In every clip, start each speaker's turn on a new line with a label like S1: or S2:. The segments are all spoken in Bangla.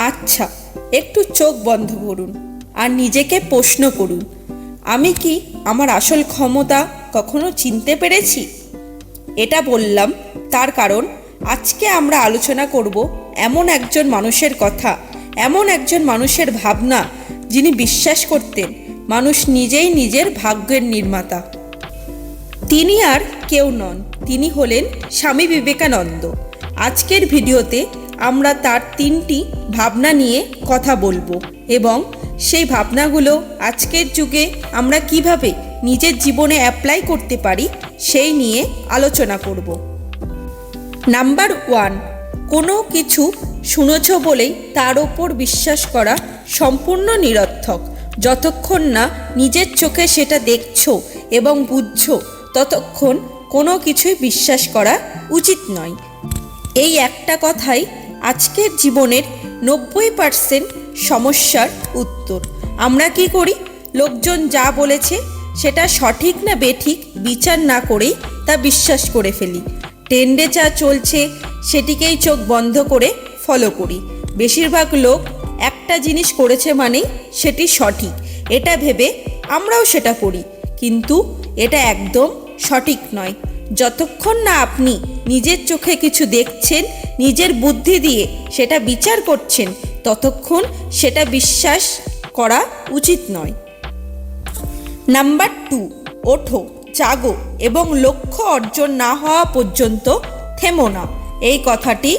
S1: আচ্ছা, একটু চোখ বন্ধ করুন আর নিজেকে প্রশ্ন করুন, আমি কি আমার আসল ক্ষমতা কখনো চিনতে পেরেছি? এটা বললাম তার কারণ আজকে আমরা আলোচনা করব এমন একজন মানুষের কথা, এমন একজন মানুষের ভাবনা, যিনি বিশ্বাস করতেন মানুষ নিজেই নিজের ভাগ্যের নির্মাতা। তিনি আর কেউ নন, তিনি হলেন স্বামী বিবেকানন্দ। আজকের ভিডিওতে আমরা তার 3টি ভাবনা নিয়ে কথা বলবো এবং সেই ভাবনাগুলো আজকের যুগে আমরা কিভাবে নিজের জীবনে অ্যাপ্লাই করতে পারি সেই নিয়ে আলোচনা করব। নাম্বার 1, কোনো কিছু শুনেছ বলেই তার ওপর বিশ্বাস করা সম্পূর্ণ নিরর্থক। যতক্ষণ না নিজের চোখে সেটা দেখছো এবং বুঝছো ততক্ষণ কোনো কিছুই বিশ্বাস করা উচিত নয়। এই একটা কথাই আজকের জীবনের 90% সমস্যার উত্তর। আমরা কি করি? লোকজন যা বলেছে সেটা সঠিক না বেঠিক বিচার না করেই তা বিশ্বাস করে ফেলি। ট্রেন্ডে যা চলছে সেটিকেই চোখ বন্ধ করে ফলো করি। বেশিরভাগ লোক একটা জিনিস করেছে মানেই সেটি সঠিক, এটা ভেবে আমরাও সেটা করি, কিন্তু এটা একদম সঠিক নয়। যতক্ষণ না আপনি নিজের চোখে কিছু দেখছেন, নিজের বুদ্ধি দিয়ে সেটা বিচার করছেন, ততক্ষণ সেটা বিশ্বাস করা উচিত নয়। নাম্বার 2, ওঠো, জাগো এবং লক্ষ্য অর্জন না হওয়া পর্যন্ত থেমো না। এই কথাটি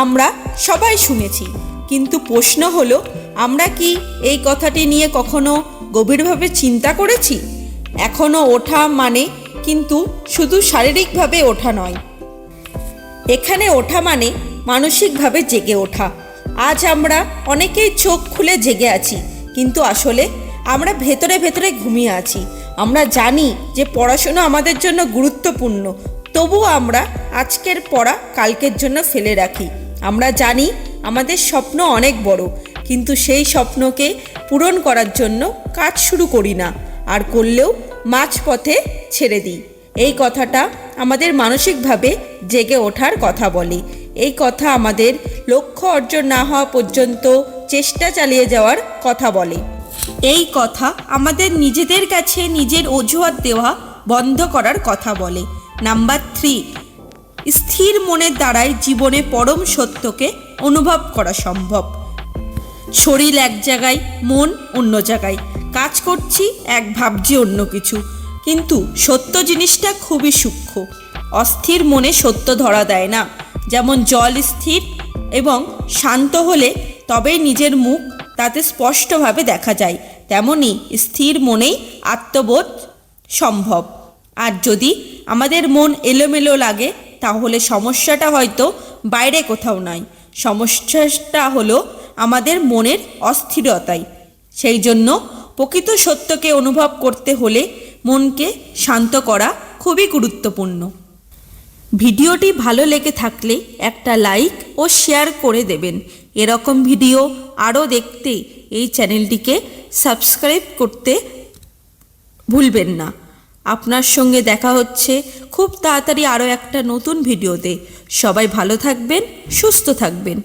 S1: আমরা সবাই শুনেছি, কিন্তু প্রশ্ন হলো আমরা কি এই কথাটি নিয়ে কখনো গভীরভাবে চিন্তা করেছি? এখনো ওঠা মানে কিন্তু শুধু শারীরিকভাবে ওঠা নয়, এখানে ওঠা মানে মানসিকভাবে জেগে ওঠা। আজ আমরা অনেকেই চোখ খুলে জেগে আছি, কিন্তু আসলে আমরা ভেতরে ভেতরে ঘুমিয়ে আছি। আমরা জানি যে পড়াশোনা আমাদের জন্য গুরুত্বপূর্ণ, তবুও আমরা আজকের পড়া কালকের জন্য ফেলে রাখি। আমরা জানি আমাদের স্বপ্ন অনেক বড়, কিন্তু সেই স্বপ্নকে পূরণ করার জন্য কাজ শুরু করি না, আর করলেও মাঝপথে ছেড়ে দিই। এই কথাটা আমাদের মানসিকভাবে জেগে ওঠার কথা বলে। এই কথা আমাদের লক্ষ্য অর্জন না হওয়া পর্যন্ত চেষ্টা চালিয়ে যাওয়ার কথা বলে। এই কথা আমাদের নিজেদের কাছে নিজের অজুহাত দেওয়া বন্ধ করার কথা বলে। নাম্বার 3, স্থির মনের দ্বারাই জীবনে পরম সত্যকে অনুভব করা সম্ভব। শরীর এক জায়গায়, মন অন্য জায়গায়, কাজ করছি এক, ভাবছি অন্য কিছু, কিন্তু সত্য জিনিসটা খুবই সূক্ষ্ম। অস্থির মনে সত্য ধরা দেয় না। যেমন জল স্থির এবং শান্ত হলে তবেই নিজের মুখ তাতে স্পষ্টভাবে দেখা যায়, তেমনি স্থির মনেই আত্মবোধ সম্ভব। আর যদি আমাদের মন এলোমেলো লাগে তাহলে সমস্যাটা হয়তো বাইরে কোথাও নয়, সমস্যাটা হলো আমাদের মনের অস্থিরতাই। সেই জন্য প্রকৃত সত্যকে অনুভব করতে হলে মনকে শান্ত করা খুবই গুরুত্বপূর্ণ। ভিডিওটি ভালো লেগে থাকলে একটা লাইক ও শেয়ার করে দেবেন। এরকম ভিডিও আরও দেখতে এই চ্যানেলটিকে সাবস্ক্রাইব করতে ভুলবেন না। আপনার সঙ্গে দেখা হচ্ছে খুব তাড়াতাড়ি আরও একটা নতুন ভিডিওতে। সবাই ভালো থাকবেন, সুস্থ থাকবেন।